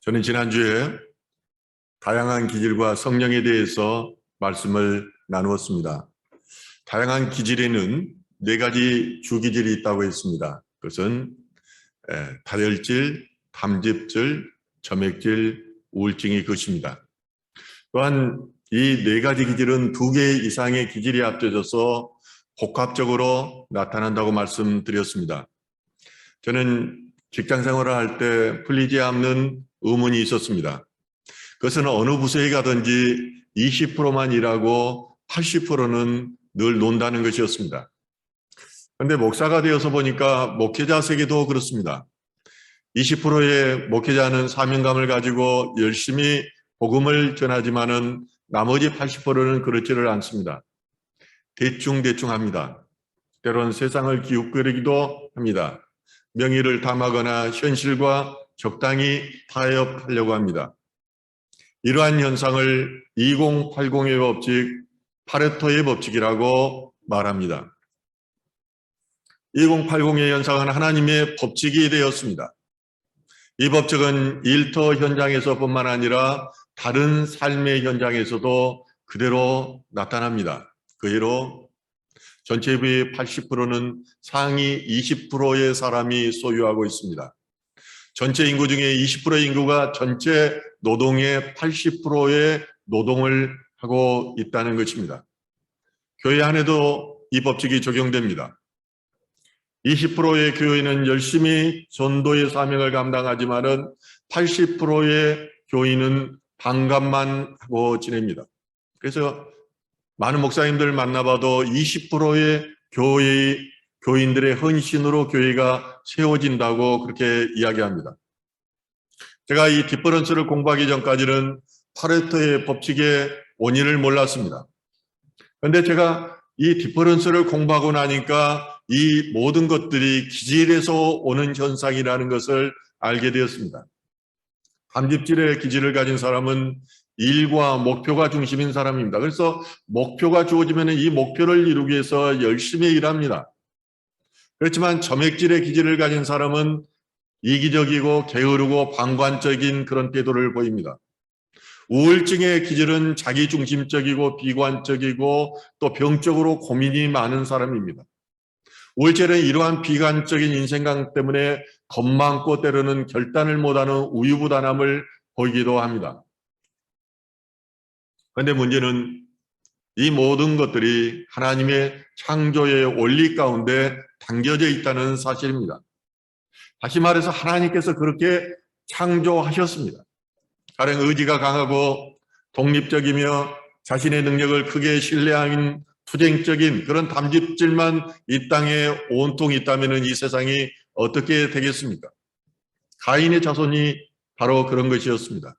저는 지난주에 다양한 기질과 성령에 대해서 말씀을 나누었습니다. 다양한 기질에는 네 가지 주기질이 있다고 했습니다. 그것은 다혈질, 담즙질, 점액질, 우울증이 그것입니다. 또한 이 네 가지 기질은 두 개 이상의 기질이 합쳐져서 복합적으로 나타난다고 말씀드렸습니다. 저는 직장 생활을 할 때 풀리지 않는 의문이 있었습니다. 그것은 어느 부서에 가든지 20%만 일하고 80%는 늘 논다는 것이었습니다. 그런데 목사가 되어서 보니까 목회자 세계도 그렇습니다. 20%의 목회자는 사명감을 가지고 열심히 복음을 전하지만은 나머지 80%는 그렇지를 않습니다. 대충 합니다. 때로는 세상을 기웃거리기도 합니다. 명의를 탐하거나 현실과 적당히 타협하려고 합니다. 이러한 현상을 2080의 법칙, 파레토의 법칙이라고 말합니다. 2080의 현상은 하나님의 법칙이 되었습니다. 이 법칙은 일터 현장에서뿐만 아니라 다른 삶의 현장에서도 그대로 나타납니다. 그 예로 전체 부의 80%는 상위 20%의 사람이 소유하고 있습니다. 전체 인구 중에 20%의 인구가 전체 노동의 80%의 노동을 하고 있다는 것입니다. 교회 안에도 이 법칙이 적용됩니다. 20%의 교인은 열심히 전도의 사명을 감당하지만은 80%의 교인은 방관만 하고 지냅니다. 그래서 많은 목사님들 만나봐도 20%의 교인들의 헌신으로 교회가 세워진다고 그렇게 이야기합니다. 제가 이 디퍼런스를 공부하기 전까지는 파레토의 법칙의 원인을 몰랐습니다. 그런데 제가 이 디퍼런스를 공부하고 나니까 이 모든 것들이 기질에서 오는 현상이라는 것을 알게 되었습니다. 담즙질의 기질을 가진 사람은 일과 목표가 중심인 사람입니다. 그래서 목표가 주어지면 이 목표를 이루기 위해서 열심히 일합니다. 그렇지만 점액질의 기질을 가진 사람은 이기적이고 게으르고 방관적인 그런 태도를 보입니다. 우울증의 기질은 자기중심적이고 비관적이고 또 병적으로 고민이 많은 사람입니다. 우울증은 이러한 비관적인 인생관 때문에 겁 많고 때로는 결단을 못하는 우유부단함을 보이기도 합니다. 그런데 문제는 이 모든 것들이 하나님의 창조의 원리 가운데 담겨져 있다는 사실입니다. 다시 말해서 하나님께서 그렇게 창조하셨습니다. 가령 의지가 강하고 독립적이며 자신의 능력을 크게 신뢰하는 투쟁적인 그런 담즙질만 이 땅에 온통 있다면 이 세상이 어떻게 되겠습니까? 가인의 자손이 바로 그런 것이었습니다.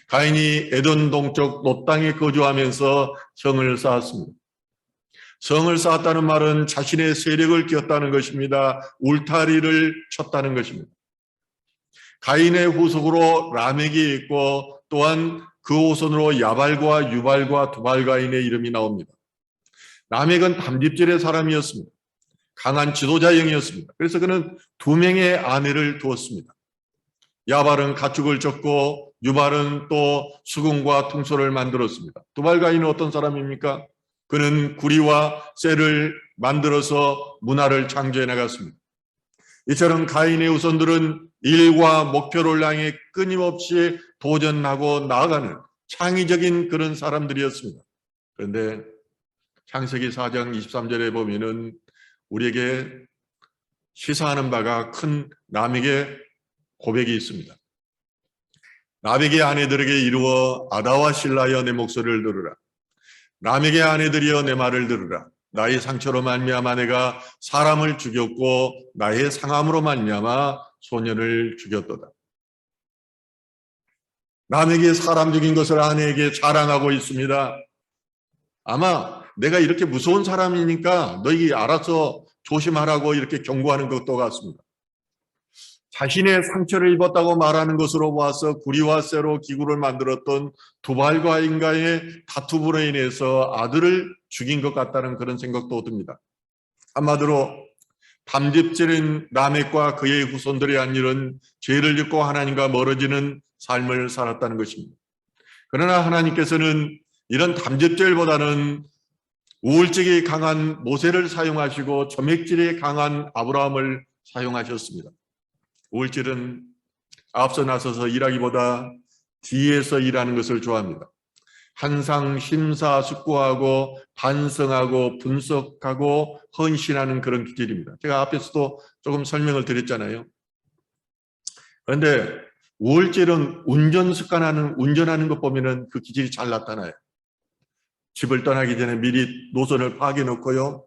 가인이 에덴 동쪽 롯 땅에 거주하면서 성을 쌓았습니다. 성을 쌓았다는 말은 자신의 세력을 키웠다는 것입니다. 울타리를 쳤다는 것입니다. 가인의 후속으로 라멕이 있고 또한 그 후손으로 야발과 유발과 두발가인의 이름이 나옵니다. 라멕은 담즙질의 사람이었습니다. 강한 지도자형이었습니다. 그래서 그는 2명의 아내를 두었습니다. 야발은 가축을 쳤고 유발은 또 수금과 퉁소를 만들었습니다. 두발가인은 어떤 사람입니까? 그는 구리와 쇠를 만들어서 문화를 창조해 나갔습니다. 이처럼 가인의 후손들은 일과 목표를 향해 끊임없이 도전하고 나아가는 창의적인 그런 사람들이었습니다. 그런데 창세기 4장 23절에 보면은 우리에게 시사하는 바가 큰 라멕의 고백이 있습니다. 라멕의 아내들에게 이루어 아다와 실라여 내 목소리를 들으라. 라멕의 아내들이여 내 말을 들으라. 나의 상처로 말미암아 내가 사람을 죽였고 나의 상함으로 말미암아 소년을 죽였도다. 라멕이 사람 죽인 것을 아내에게 자랑하고 있습니다. 아마 내가 이렇게 무서운 사람이니까 너희 알아서 조심하라고 이렇게 경고하는 것도 같습니다. 자신의 상처를 입었다고 말하는 것으로 봐서 구리와 쇠로 기구를 만들었던 두발과인과의 다툼으로 인해서 아들을 죽인 것 같다는 그런 생각도 듭니다. 한마디로 담즙질인 라멕과 그의 후손들이 한 일은 죄를 짓고 하나님과 멀어지는 삶을 살았다는 것입니다. 그러나 하나님께서는 이런 담즙질보다는 우울증이 강한 모세를 사용하시고 점액질이 강한 아브라함을 사용하셨습니다. 우울질은 앞서 나서서 일하기보다 뒤에서 일하는 것을 좋아합니다. 항상 심사숙고하고 반성하고 분석하고 헌신하는 그런 기질입니다. 제가 앞에서도 조금 설명을 드렸잖아요. 그런데 우울질은 운전하는 것 보면은 그 기질이 잘 나타나요. 집을 떠나기 전에 미리 노선을 파악해 놓고요.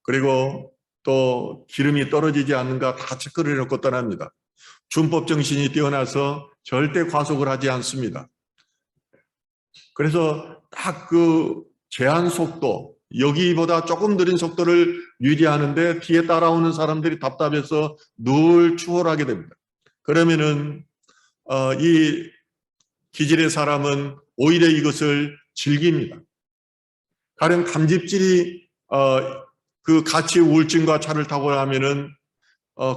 그리고 또 기름이 떨어지지 않는가 다 체크를 해놓고 떠납니다. 준법 정신이 뛰어나서 절대 과속을 하지 않습니다. 그래서 딱 그 제한 속도, 여기보다 조금 느린 속도를 유지하는데 뒤에 따라오는 사람들이 답답해서 늘 추월하게 됩니다. 그러면은 이 기질의 사람은 오히려 이것을 즐깁니다. 가령 담즙질이 그 같이 우울증과 차를 타고 나면은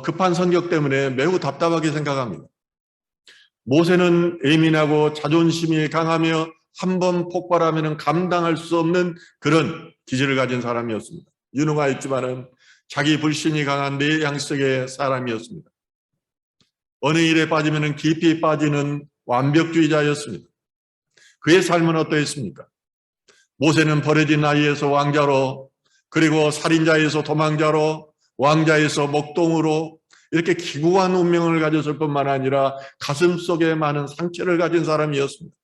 급한 성격 때문에 매우 답답하게 생각합니다. 모세는 예민하고 자존심이 강하며 한번 폭발하면 감당할 수 없는 그런 기질을 가진 사람이었습니다. 유능하였지만은 자기 불신이 강한 내양 속의 사람이었습니다. 어느 일에 빠지면 깊이 빠지는 완벽주의자였습니다. 그의 삶은 어떠했습니까? 모세는 버려진 나이에서 왕자로, 그리고 살인자에서 도망자로, 왕자에서 목동으로 이렇게 기구한 운명을 가졌을 뿐만 아니라 가슴속에 많은 상처를 가진 사람이었습니다.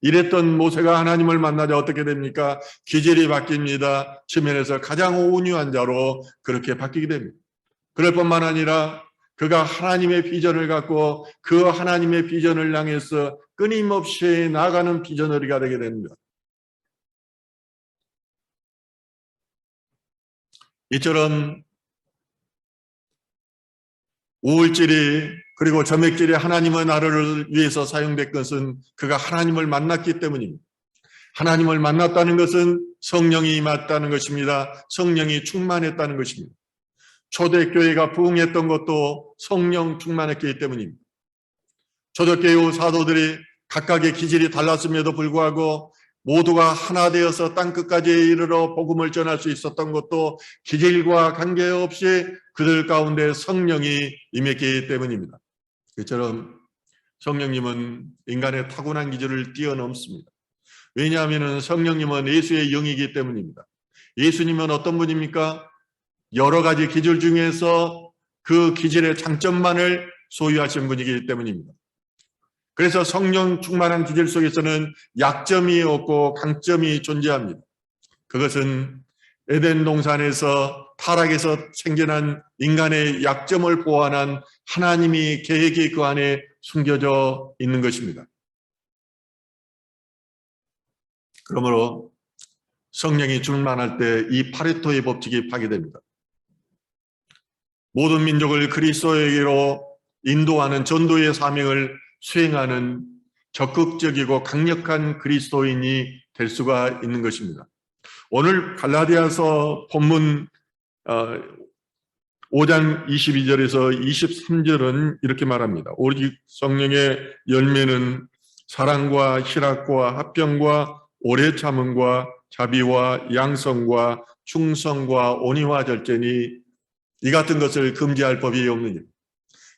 이랬던 모세가 하나님을 만나자 어떻게 됩니까? 기질이 바뀝니다. 측면에서 가장 온유한 자로 그렇게 바뀌게 됩니다. 그럴 뿐만 아니라 그가 하나님의 비전을 갖고 그 하나님의 비전을 향해서 끊임없이 나아가는 비전너리가 되게 됩니다. 이처럼 우울질이 그리고 점액질이 하나님의 나라를 위해서 사용된 것은 그가 하나님을 만났기 때문입니다. 하나님을 만났다는 것은 성령이 임했다는 것입니다. 성령이 충만했다는 것입니다. 초대교회가 부흥했던 것도 성령 충만했기 때문입니다. 초대교회 사도들이 각각의 기질이 달랐음에도 불구하고 모두가 하나 되어서 땅끝까지 이르러 복음을 전할 수 있었던 것도 기질과 관계없이 그들 가운데 성령이 임했기 때문입니다. 그처럼 성령님은 인간의 타고난 기질을 뛰어넘습니다. 왜냐하면 성령님은 예수의 영이기 때문입니다. 예수님은 어떤 분입니까? 여러 가지 기질 중에서 그 기질의 장점만을 소유하신 분이기 때문입니다. 그래서 성령 충만한 기질 속에서는 약점이 없고 강점이 존재합니다. 그것은 에덴 동산에서 타락에서 생겨난 인간의 약점을 보완한 하나님이 계획이 그 안에 숨겨져 있는 것입니다. 그러므로 성령이 충만할 때 이 파레토의 법칙이 파괴됩니다. 모든 민족을 그리스도에게로 인도하는 전도의 사명을 수행하는 적극적이고 강력한 그리스도인이 될 수가 있는 것입니다. 오늘 갈라디아서 본문 5장 22절에서 23절은 이렇게 말합니다. 오직 성령의 열매는 사랑과 희락과 화평과 오래 참음과 자비와 양성과 충성과 온유와 절제니 이 같은 것을 금지할 법이 없느니라.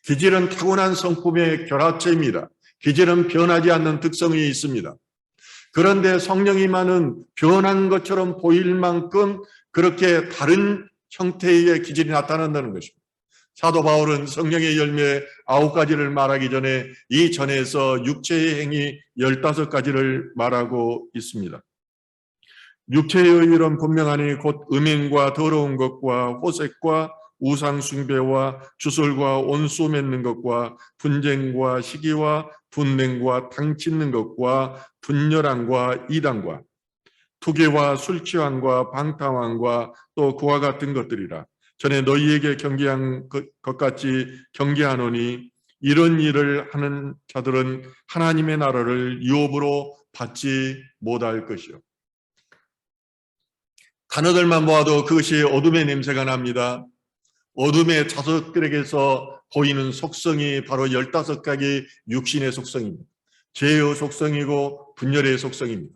기질은 타고난 성품의 결합체입니다. 기질은 변하지 않는 특성이 있습니다. 그런데 성령이만은 변한 것처럼 보일 만큼 그렇게 다른 형태의 기질이 나타난다는 것입니다. 사도 바울은 성령의 열매 9가지를 말하기 전에 이 전에서 육체의 행위 15가지를 말하고 있습니다. 육체의 일은 분명하니 곧 음행과 더러운 것과 호색과 우상 숭배와 주술과 원수 맺는 것과 분쟁과 시기와 분냉과 당짓는 것과 분열함과 이단과 투개와 술 취함과 방탕함과 또 그와 같은 것들이라. 전에 너희에게 경계한 것 같이 경계하노니 이런 일을 하는 자들은 하나님의 나라를 유업으로 받지 못할 것이요. 단어들만 보아도 그것이 어둠의 냄새가 납니다. 어둠의 자석들에게서 보이는 속성이 바로 15가지 육신의 속성입니다. 죄의 속성이고 분열의 속성입니다.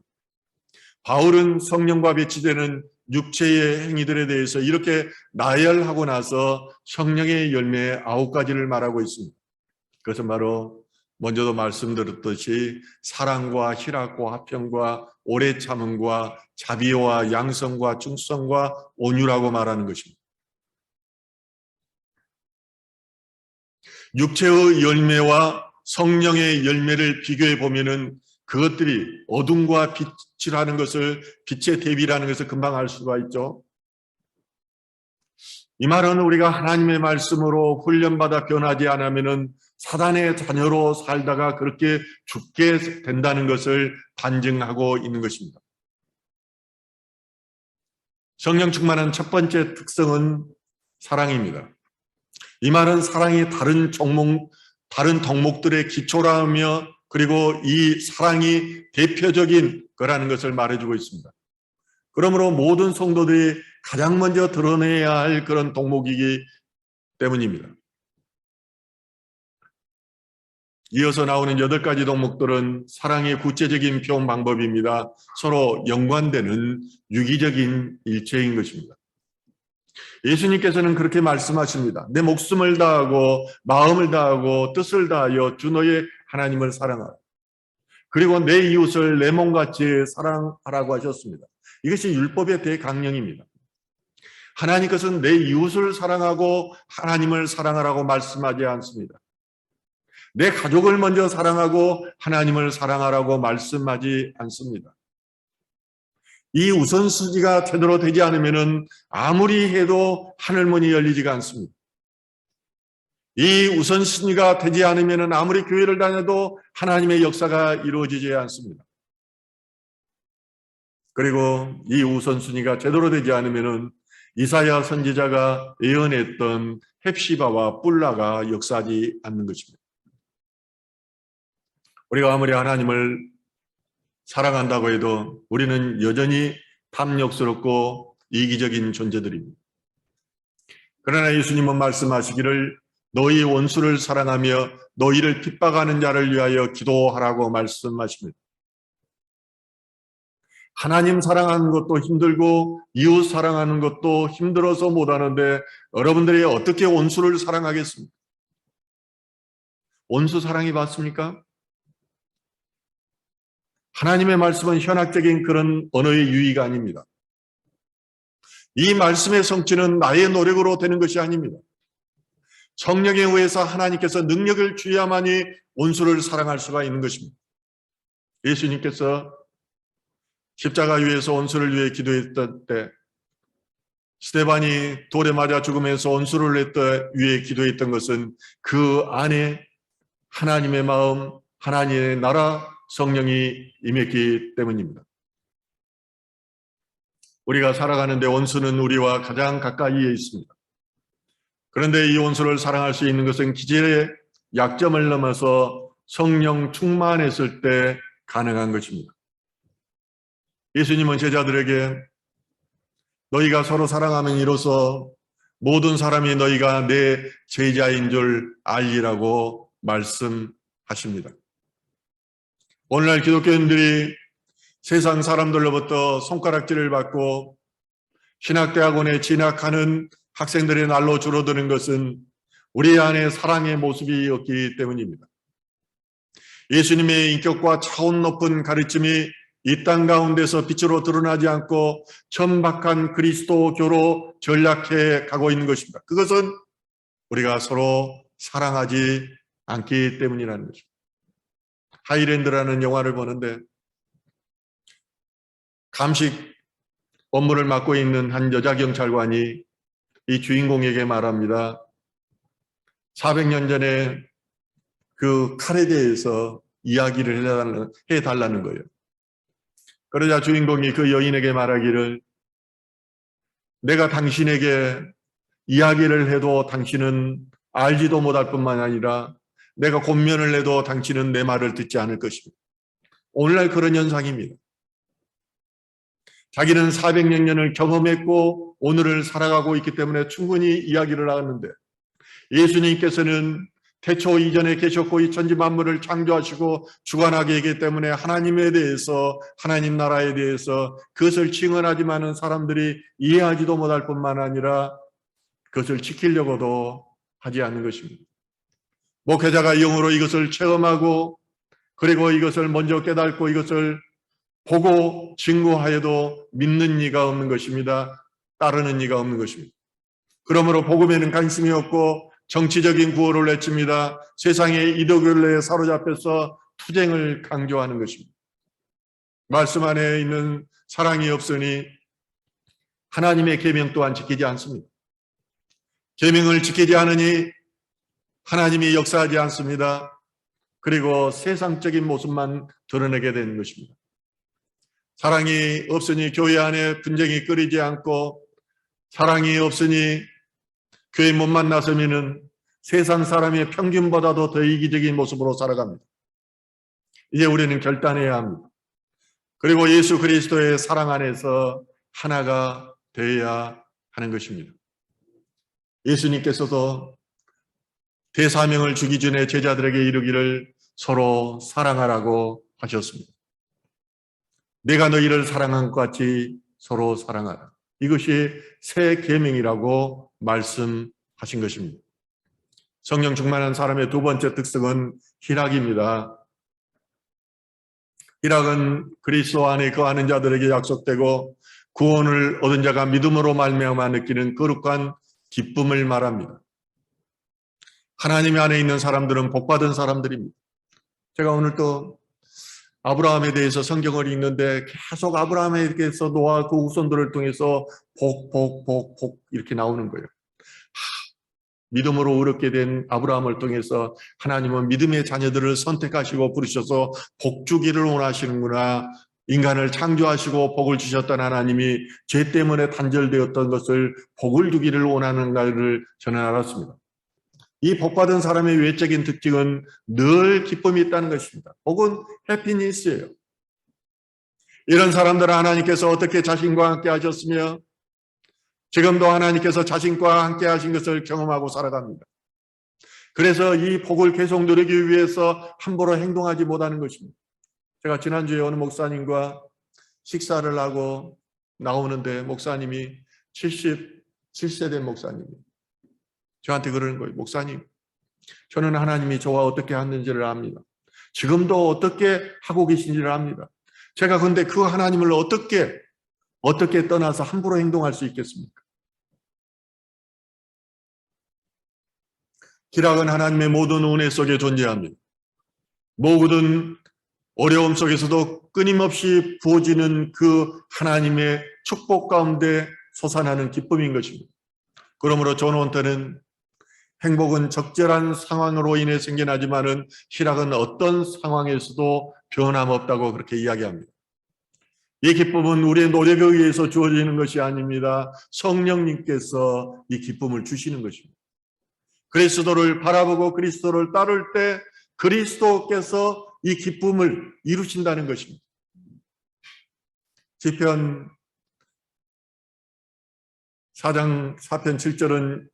바울은 성령과 배치되는 육체의 행위들에 대해서 이렇게 나열하고 나서 성령의 열매 9가지를 말하고 있습니다. 그것은 바로 먼저도 말씀드렸듯이 사랑과 희락과 화평과 오래 참음과 자비와 양성과 충성과 온유라고 말하는 것입니다. 육체의 열매와 성령의 열매를 비교해 보면은 그것들이 어둠과 빛이라는 것을, 빛의 대비라는 것을 금방 알 수가 있죠. 이 말은 우리가 하나님의 말씀으로 훈련받아 변하지 않으면은 사단의 자녀로 살다가 그렇게 죽게 된다는 것을 반증하고 있는 것입니다. 성령 충만한 첫 번째 특성은 사랑입니다. 이 말은 사랑이 다른 덕목들의 기초라며 그리고 이 사랑이 대표적인 거라는 것을 말해주고 있습니다. 그러므로 모든 성도들이 가장 먼저 드러내야 할 그런 덕목이기 때문입니다. 이어서 나오는 8가지 덕목들은 사랑의 구체적인 표현 방법입니다. 서로 연관되는 유기적인 일체인 것입니다. 예수님께서는 그렇게 말씀하십니다. 내 목숨을 다하고 마음을 다하고 뜻을 다하여 주 너의 하나님을 사랑하라. 그리고 내 이웃을 내 몸같이 사랑하라고 하셨습니다. 이것이 율법의 대강령입니다. 하나님께서는 내 이웃을 사랑하고 하나님을 사랑하라고 말씀하지 않습니다. 내 가족을 먼저 사랑하고 하나님을 사랑하라고 말씀하지 않습니다. 이 우선순위가 제대로 되지 않으면 아무리 해도 하늘문이 열리지가 않습니다. 이 우선순위가 되지 않으면 아무리 교회를 다녀도 하나님의 역사가 이루어지지 않습니다. 그리고 이 우선순위가 제대로 되지 않으면 이사야 선지자가 예언했던 헵시바와 뿔라가 역사하지 않는 것입니다. 우리가 아무리 하나님을 사랑한다고 해도 우리는 여전히 탐욕스럽고 이기적인 존재들입니다. 그러나 예수님은 말씀하시기를 너희 원수를 사랑하며 너희를 핍박하는 자를 위하여 기도하라고 말씀하십니다. 하나님 사랑하는 것도 힘들고 이웃 사랑하는 것도 힘들어서 못하는데 여러분들이 어떻게 원수를 사랑하겠습니까? 원수 사랑이 맞습니까? 하나님의 말씀은 현학적인 그런 언어의 유의가 아닙니다. 이 말씀의 성취는 나의 노력으로 되는 것이 아닙니다. 성령에 의해서 하나님께서 능력을 주야만이 원수를 사랑할 수가 있는 것입니다. 예수님께서 십자가 위에서 원수를 위해 기도했던 때 스데반이 돌에 맞아 죽으면서 원수를 위해 기도했던 것은 그 안에 하나님의 마음, 하나님의 나라, 성령이 임했기 때문입니다. 우리가 살아가는데 원수는 우리와 가장 가까이에 있습니다. 그런데 이 원수를 사랑할 수 있는 것은 기질의 약점을 넘어서 성령 충만했을 때 가능한 것입니다. 예수님은 제자들에게 너희가 서로 사랑하면 이로써 모든 사람이 너희가 내 제자인 줄 알리라고 말씀하십니다. 오늘날 기독교인들이 세상 사람들로부터 손가락질을 받고 신학대학원에 진학하는 학생들의 날로 줄어드는 것은 우리 안에 사랑의 모습이 없기 때문입니다. 예수님의 인격과 차원 높은 가르침이 이 땅 가운데서 빛으로 드러나지 않고 천박한 그리스도교로 전락해 가고 있는 것입니다. 그것은 우리가 서로 사랑하지 않기 때문이라는 것입니다. 하이랜드라는 영화를 보는데 감식 업무를 맡고 있는 한 여자 경찰관이 이 주인공에게 말합니다. 400년 전에 그 칼에 대해서 이야기를 해달라는 거예요. 그러자 주인공이 그 여인에게 말하기를 내가 당신에게 이야기를 해도 당신은 알지도 못할 뿐만 아니라 내가 권면을 해도 당신은 내 말을 듣지 않을 것입니다. 오늘날 그런 현상입니다. 자기는 400여 년을 경험했고 오늘을 살아가고 있기 때문에 충분히 이야기를 하는데 예수님께서는 태초 이전에 계셨고 이 천지 만물을 창조하시고 주관하게 하기 때문에 하나님에 대해서, 하나님 나라에 대해서 그것을 증언하지만은 사람들이 이해하지도 못할 뿐만 아니라 그것을 지키려고도 하지 않는 것입니다. 목회자가 영으로 이것을 체험하고 그리고 이것을 먼저 깨닫고 이것을 보고 증거하여도 믿는 이가 없는 것입니다. 따르는 이가 없는 것입니다. 그러므로 복음에는 관심이 없고 정치적인 구호를 외칩니다. 세상의 이데올리에 사로잡혀서 투쟁을 강조하는 것입니다. 말씀 안에 있는 사랑이 없으니 하나님의 계명 또한 지키지 않습니다. 계명을 지키지 않으니 하나님이 역사하지 않습니다. 그리고 세상적인 모습만 드러내게 되는 것입니다. 사랑이 없으니 교회 안에 분쟁이 끓이지 않고, 사랑이 없으니 교회 못 만나서면은 세상 사람의 평균보다도 더 이기적인 모습으로 살아갑니다. 이제 우리는 결단해야 합니다. 그리고 예수 그리스도의 사랑 안에서 하나가 되어야 하는 것입니다. 예수님께서도 대사명을 주기 전에 제자들에게 이르기를 서로 사랑하라고 하셨습니다. 내가 너희를 사랑한 것 같이 서로 사랑하라. 이것이 새 계명이라고 말씀하신 것입니다. 성령 충만한 사람의 두 번째 특성은 희락입니다. 희락은 그리스도 안에 거하는 자들에게 약속되고 구원을 얻은 자가 믿음으로 말미암아 느끼는 거룩한 기쁨을 말합니다. 하나님 안에 있는 사람들은 복받은 사람들입니다. 제가 오늘 또 아브라함에 대해서 성경을 읽는데 계속 아브라함에 대해서 노아 그 후손들을 통해서 복 이렇게 나오는 거예요. 믿음으로 의롭게 된 아브라함을 통해서 하나님은 믿음의 자녀들을 선택하시고 부르셔서 복 주기를 원하시는구나. 인간을 창조하시고 복을 주셨던 하나님이 죄 때문에 단절되었던 것을 복을 주기를 원하는가를 저는 알았습니다. 이 복받은 사람의 외적인 특징은 늘 기쁨이 있다는 것입니다. 복은 해피니스예요. 이런 사람들은 하나님께서 어떻게 자신과 함께 하셨으며 지금도 하나님께서 자신과 함께 하신 것을 경험하고 살아갑니다. 그래서 이 복을 계속 누리기 위해서 함부로 행동하지 못하는 것입니다. 제가 지난주에 어느 목사님과 식사를 하고 나오는데 목사님이 77세 된 목사님이에요. 저한테 그러는 거예요. 목사님, 저는 하나님이 저와 어떻게 하는지를 압니다. 지금도 어떻게 하고 계신지를 압니다. 제가 근데 그 하나님을 어떻게 떠나서 함부로 행동할 수 있겠습니까? 희락은 하나님의 모든 은혜 속에 존재합니다. 모든 어려움 속에서도 끊임없이 부어지는 그 하나님의 축복 가운데 솟아나는 기쁨인 것입니다. 그러므로 존 원턴은 행복은 적절한 상황으로 인해 생겨나지만은 희락은 어떤 상황에서도 변함없다고 그렇게 이야기합니다. 이 기쁨은 우리의 노력에 의해서 주어지는 것이 아닙니다. 성령님께서 이 기쁨을 주시는 것입니다. 그리스도를 바라보고 그리스도를 따를 때 그리스도께서 이 기쁨을 이루신다는 것입니다. 시편 4편 7절은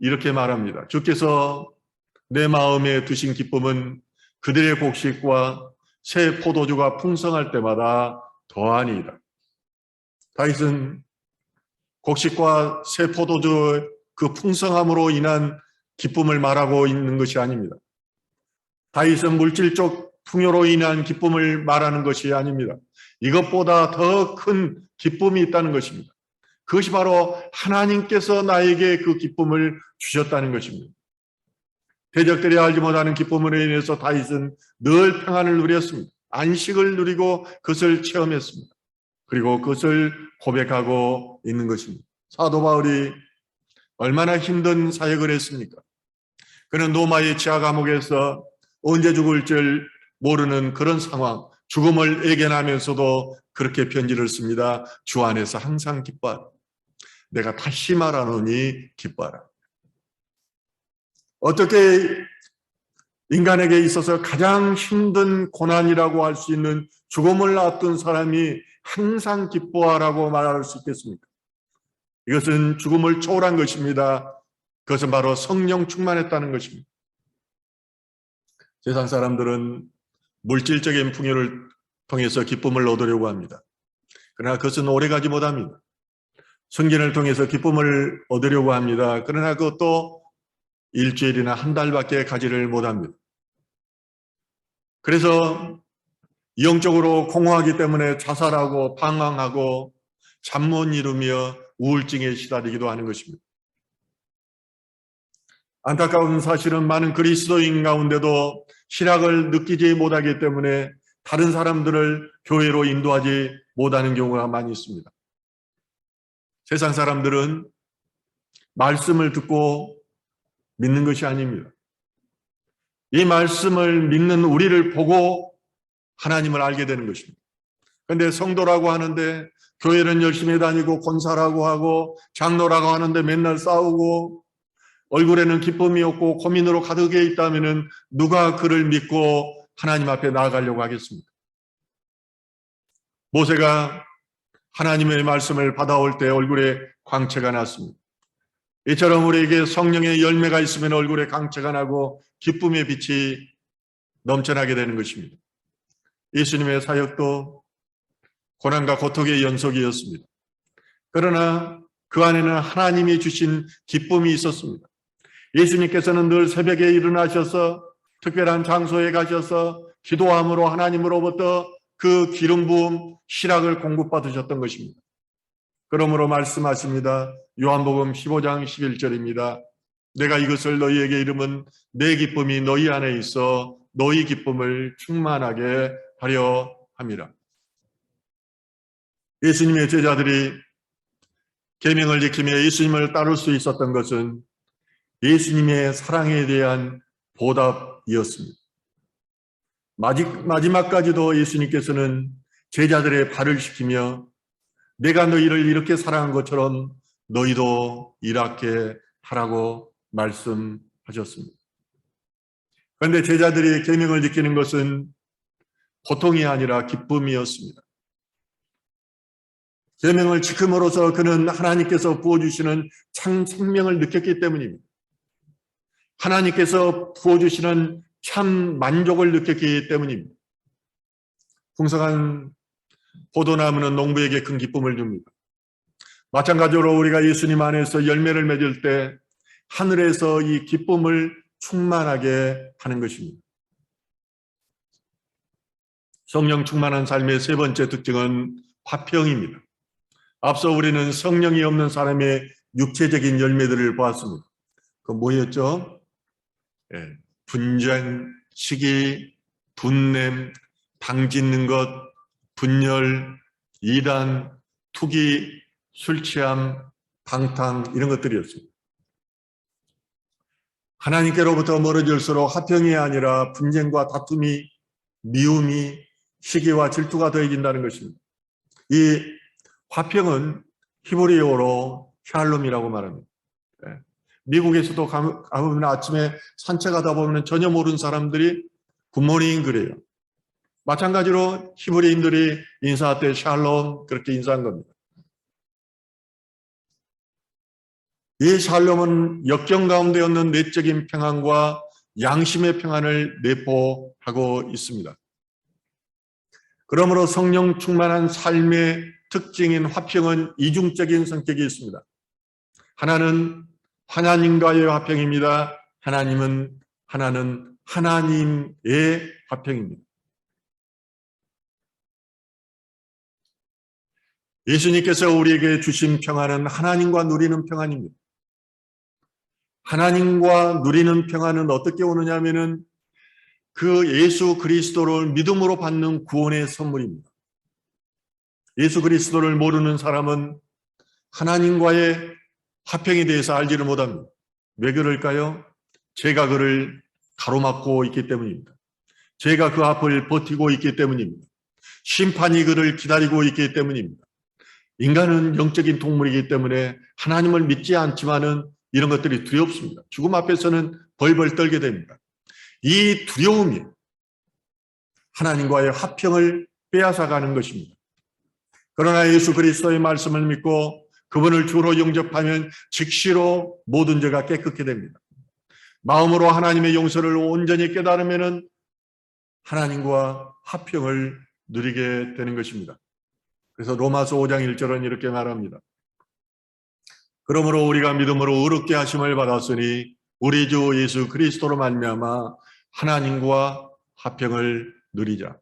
이렇게 말합니다. 주께서 내 마음에 두신 기쁨은 그들의 곡식과 새 포도주가 풍성할 때마다 더하니이다. 다윗은 곡식과 새 포도주의 그 풍성함으로 인한 기쁨을 말하고 있는 것이 아닙니다. 다윗은 물질적 풍요로 인한 기쁨을 말하는 것이 아닙니다. 이것보다 더 큰 기쁨이 있다는 것입니다. 그것이 바로 하나님께서 나에게 그 기쁨을 주셨다는 것입니다. 대적들이 알지 못하는 기쁨으로 인해서 다윗은 늘 평안을 누렸습니다. 안식을 누리고 그것을 체험했습니다. 그리고 그것을 고백하고 있는 것입니다. 사도 바울이 얼마나 힘든 사역을 했습니까? 그는 로마의 지하 감옥에서 언제 죽을지 모르는 그런 상황, 죽음을 예견하면서도 그렇게 편지를 씁니다. 주 안에서 항상 기뻐하라. 내가 다시 말하노니 기뻐하라. 어떻게 인간에게 있어서 가장 힘든 고난이라고 할 수 있는 죽음을 앞둔 사람이 항상 기뻐하라고 말할 수 있겠습니까? 이것은 죽음을 초월한 것입니다. 그것은 바로 성령 충만했다는 것입니다. 세상 사람들은 물질적인 풍요를 통해서 기쁨을 얻으려고 합니다. 그러나 그것은 오래가지 못합니다. 성전을 통해서 기쁨을 얻으려고 합니다. 그러나 그것도 일주일이나 한 달밖에 가지를 못합니다. 그래서 영적으로 공허하기 때문에 자살하고 방황하고 잠 못 이루며 우울증에 시달리기도 하는 것입니다. 안타까운 사실은 많은 그리스도인 가운데도 희락을 느끼지 못하기 때문에 다른 사람들을 교회로 인도하지 못하는 경우가 많이 있습니다. 세상 사람들은 말씀을 듣고 믿는 것이 아닙니다. 이 말씀을 믿는 우리를 보고 하나님을 알게 되는 것입니다. 그런데 성도라고 하는데 교회는 열심히 다니고 권사라고 하고 장로라고 하는데 맨날 싸우고 얼굴에는 기쁨이 없고 고민으로 가득해 있다면 누가 그를 믿고 하나님 앞에 나아가려고 하겠습니까? 모세가 하나님의 말씀을 받아올 때 얼굴에 광채가 났습니다. 이처럼 우리에게 성령의 열매가 있으면 얼굴에 광채가 나고 기쁨의 빛이 넘쳐나게 되는 것입니다. 예수님의 사역도 고난과 고통의 연속이었습니다. 그러나 그 안에는 하나님이 주신 기쁨이 있었습니다. 예수님께서는 늘 새벽에 일어나셔서 특별한 장소에 가셔서 기도함으로 하나님으로부터 그 기름 부음 희락을 공급받으셨던 것입니다. 그러므로 말씀하십니다. 요한복음 15장 11절입니다. 내가 이것을 너희에게 이름은 내 기쁨이 너희 안에 있어 너희 기쁨을 충만하게 하려 함이라. 예수님의 제자들이 계명을 지키며 예수님을 따를 수 있었던 것은 예수님의 사랑에 대한 보답이었습니다. 마지막까지도 예수님께서는 제자들의 발을 시키며 내가 너희를 이렇게 사랑한 것처럼 너희도 이렇게 하라고 말씀하셨습니다. 그런데 제자들이 계명을 지키는 것은 고통이 아니라 기쁨이었습니다. 계명을 지킴으로써 그는 하나님께서 부어주시는 참 생명을 느꼈기 때문입니다. 하나님께서 부어주시는 참 만족을 느꼈기 때문입니다. 풍성한 포도나무는 농부에게 큰 기쁨을 줍니다. 마찬가지로 우리가 예수님 안에서 열매를 맺을 때 하늘에서 이 기쁨을 충만하게 하는 것입니다. 성령 충만한 삶의 세 번째 특징은 화평입니다. 앞서 우리는 성령이 없는 사람의 육체적인 열매들을 보았습니다. 그 뭐였죠? 분쟁, 시기, 분냄, 당짓는 것, 분열, 이단, 투기, 술취함, 방탕 이런 것들이었습니다. 하나님께로부터 멀어질수록 화평이 아니라 분쟁과 다툼이, 미움이, 시기와 질투가 더해진다는 것입니다. 이 화평은 히브리어로 샬롬이라고 말합니다. 미국에서도 가보면 아침에 산책하다 보면 전혀 모르는 사람들이 굿모닝 그래요. 마찬가지로 히브리인들이 인사할 때 샬롬 그렇게 인사한 겁니다. 이 샬롬은 역경 가운데 없는 내적인 평안과 양심의 평안을 내포하고 있습니다. 그러므로 성령 충만한 삶의 특징인 화평은 이중적인 성격이 있습니다. 하나는 하나님과의 화평입니다. 하나는 하나님의 화평입니다. 예수님께서 우리에게 주신 평안은 하나님과 누리는 평안입니다. 하나님과 누리는 평안은 어떻게 오느냐 하면은 그 예수 그리스도를 믿음으로 받는 구원의 선물입니다. 예수 그리스도를 모르는 사람은 하나님과의 화평에 대해서 알지를 못합니다. 왜 그럴까요? 죄가 그를 가로막고 있기 때문입니다. 죄가 그 앞을 버티고 있기 때문입니다. 심판이 그를 기다리고 있기 때문입니다. 인간은 영적인 동물이기 때문에 하나님을 믿지 않지만은 이런 것들이 두렵습니다. 죽음 앞에서는 벌벌 떨게 됩니다. 이 두려움이 하나님과의 화평을 빼앗아가는 것입니다. 그러나 예수 그리스도의 말씀을 믿고 그분을 주로 영접하면 즉시로 모든 죄가 깨끗게 됩니다. 마음으로 하나님의 용서를 온전히 깨달으면 하나님과 화평을 누리게 되는 것입니다. 그래서 로마서 5장 1절은 이렇게 말합니다. 그러므로 우리가 믿음으로 의롭게 하심을 받았으니 우리 주 예수 그리스도로 말미암아 하나님과 화평을 누리자.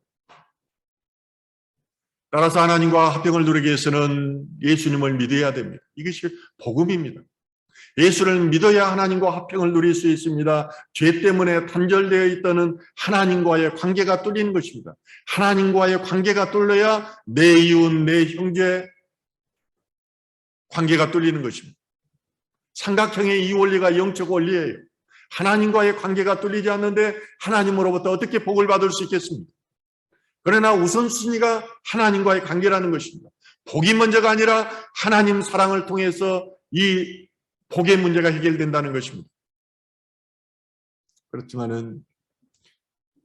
따라서 하나님과 화평을 누리기 위해서는 예수님을 믿어야 됩니다. 이것이 복음입니다. 예수를 믿어야 하나님과 화평을 누릴 수 있습니다. 죄 때문에 단절되어 있다는 하나님과의 관계가 뚫리는 것입니다. 하나님과의 관계가 뚫려야 내 이웃, 내 형제 관계가 뚫리는 것입니다. 삼각형의 이 원리가 영적 원리예요. 하나님과의 관계가 뚫리지 않는데 하나님으로부터 어떻게 복을 받을 수 있겠습니까? 그러나 우선순위가 하나님과의 관계라는 것입니다. 복이 먼저가 아니라 하나님 사랑을 통해서 이 복의 문제가 해결된다는 것입니다. 그렇지만은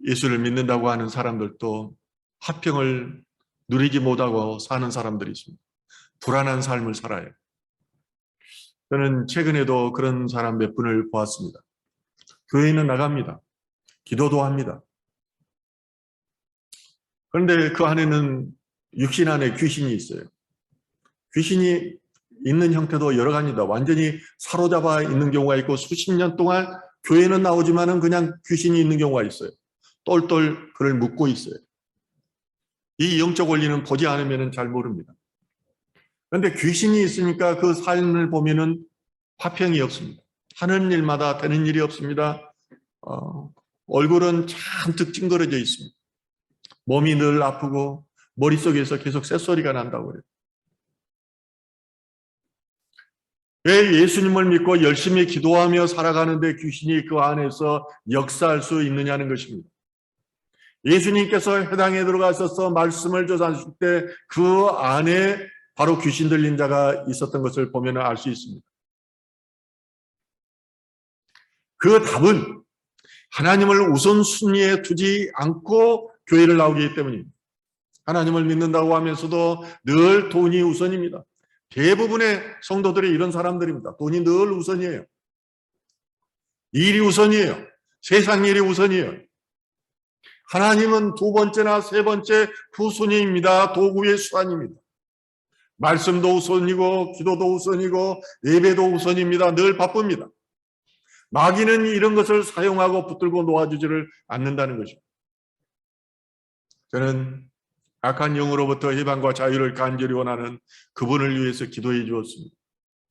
예수를 믿는다고 하는 사람들도 화평을 누리지 못하고 사는 사람들이 있습니다. 불안한 삶을 살아요. 저는 최근에도 그런 사람 몇 분을 보았습니다. 교회는 나갑니다. 기도도 합니다. 그런데 그 안에는 육신 안에 귀신이 있어요. 귀신이 있는 형태도 여러 가지입니다. 완전히 사로잡아 있는 경우가 있고 수십 년 동안 교회는 나오지만은 그냥 귀신이 있는 경우가 있어요. 똘똘 그를 묶고 있어요. 이 영적 원리는 보지 않으면 잘 모릅니다. 그런데 귀신이 있으니까 그 삶을 보면은 화평이 없습니다. 하는 일마다 되는 일이 없습니다. 얼굴은 잔뜩 찡그러져 있습니다. 몸이 늘 아프고 머릿속에서 계속 쇳소리가 난다고 그래요. 왜 예수님을 믿고 열심히 기도하며 살아가는데 귀신이 그 안에서 역사할 수 있느냐는 것입니다. 예수님께서 회당에 들어가셔서 말씀을 전하실 때 그 안에 바로 귀신 들린 자가 있었던 것을 보면 알 수 있습니다. 그 답은 하나님을 우선순위에 두지 않고 교회를 나오기 때문입니다. 하나님을 믿는다고 하면서도 늘 돈이 우선입니다. 대부분의 성도들이 이런 사람들입니다. 돈이 늘 우선이에요. 일이 우선이에요. 세상 일이 우선이에요. 하나님은 두 번째나 세 번째 후순위입니다. 도구의 수단입니다. 말씀도 우선이고 기도도 우선이고 예배도 우선입니다. 늘 바쁩니다. 마귀는 이런 것을 사용하고 붙들고 놓아주지를 않는다는 것입니다. 저는 악한 영으로부터 해방과 자유를 간절히 원하는 그분을 위해서 기도해 주었습니다.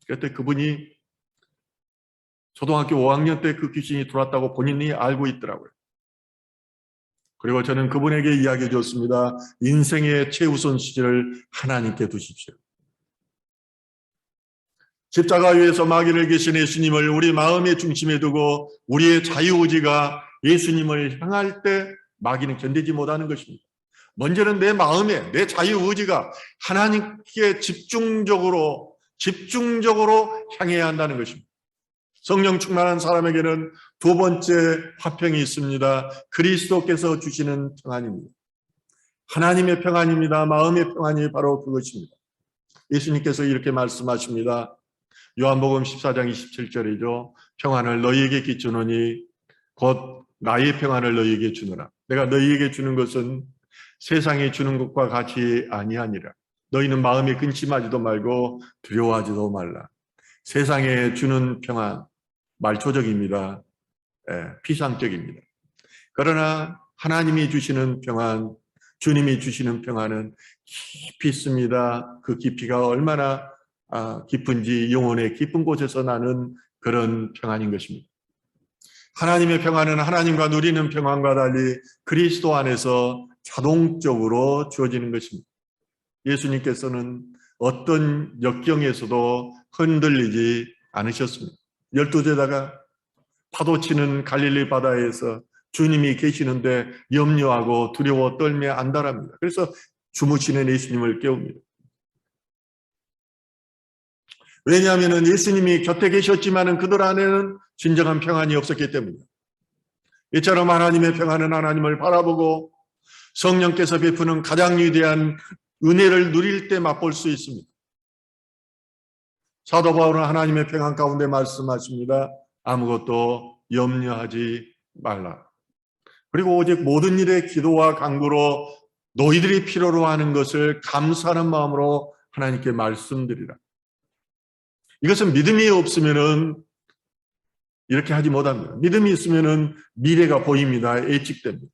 그때 그분이 초등학교 5학년 때 그 귀신이 들어왔다고 본인이 알고 있더라고요. 그리고 저는 그분에게 이야기해 줬습니다. 인생의 최우선 수지를 하나님께 두십시오. 십자가 위에서 마귀를 계신 예수님을 우리 마음의 중심에 두고 우리의 자유의지가 예수님을 향할 때 마귀는 견디지 못하는 것입니다. 먼저는 내 마음에 내 자유의지가 하나님께 집중적으로 향해야 한다는 것입니다. 성령 충만한 사람에게는 두 번째 화평이 있습니다. 그리스도께서 주시는 평안입니다. 하나님의 평안입니다. 마음의 평안이 바로 그것입니다. 예수님께서 이렇게 말씀하십니다. 요한복음 14장 27절이죠. 평안을 너희에게 끼치노니 곧 나의 평안을 너희에게 주노라. 내가 너희에게 주는 것은 세상에 주는 것과 같이 아니하니라. 너희는 마음에 근심하지도 말고 두려워하지도 말라. 세상에 주는 평안 말초적입니다. 피상적입니다. 그러나 하나님이 주시는 평안, 주님이 주시는 평안은 깊이 있습니다. 그 깊이가 얼마나 깊은지 영혼의 깊은 곳에서 나는 그런 평안인 것입니다. 하나님의 평안은 하나님과 누리는 평안과 달리 그리스도 안에서 자동적으로 주어지는 것입니다. 예수님께서는 어떤 역경에서도 흔들리지 않으셨습니다. 12제자가 파도치는 갈릴리 바다에서 주님이 계시는데 염려하고 두려워 떨며 안달합니다. 그래서 주무시는 예수님을 깨웁니다. 왜냐하면 예수님이 곁에 계셨지만 그들 안에는 진정한 평안이 없었기 때문입니다. 이처럼 하나님의 평안은 하나님을 바라보고 성령께서 베푸는 가장 위대한 은혜를 누릴 때 맛볼 수 있습니다. 사도 바울은 하나님의 평안 가운데 말씀하십니다. 아무것도 염려하지 말라. 그리고 오직 모든 일에 기도와 간구로 너희들이 필요로 하는 것을 감사하는 마음으로 하나님께 말씀드리라. 이것은 믿음이 없으면은 이렇게 하지 못합니다. 믿음이 있으면은 미래가 보입니다. 예측됩니다.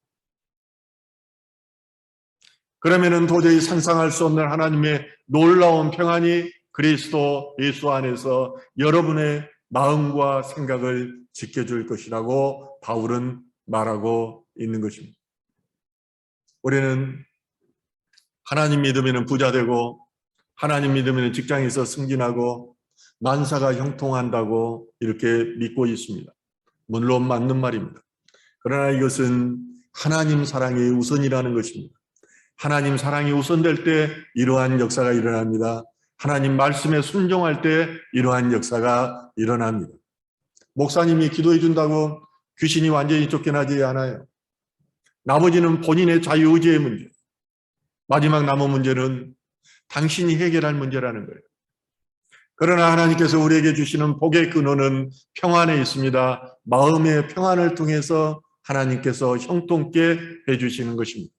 그러면은 도저히 상상할 수 없는 하나님의 놀라운 평안이 그리스도 예수 안에서 여러분의 마음과 생각을 지켜줄 것이라고 바울은 말하고 있는 것입니다. 우리는 하나님 믿으면 부자 되고 하나님 믿으면 직장에서 승진하고 만사가 형통한다고 이렇게 믿고 있습니다. 물론 맞는 말입니다. 그러나 이것은 하나님 사랑이 우선이라는 것입니다. 하나님 사랑이 우선될 때 이러한 역사가 일어납니다. 하나님 말씀에 순종할 때 이러한 역사가 일어납니다. 목사님이 기도해 준다고 귀신이 완전히 쫓겨나지 않아요. 나머지는 본인의 자유의지의 문제. 마지막 남은 문제는 당신이 해결할 문제라는 거예요. 그러나 하나님께서 우리에게 주시는 복의 근원은 평안에 있습니다. 마음의 평안을 통해서 하나님께서 형통케 해주시는 것입니다.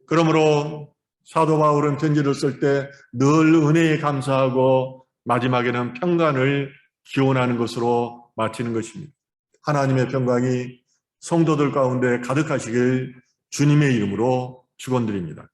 그러므로 사도 바울은 편지를 쓸 때 늘 은혜에 감사하고 마지막에는 평강을 기원하는 것으로 마치는 것입니다. 하나님의 평강이 성도들 가운데 가득하시길 주님의 이름으로 축원드립니다.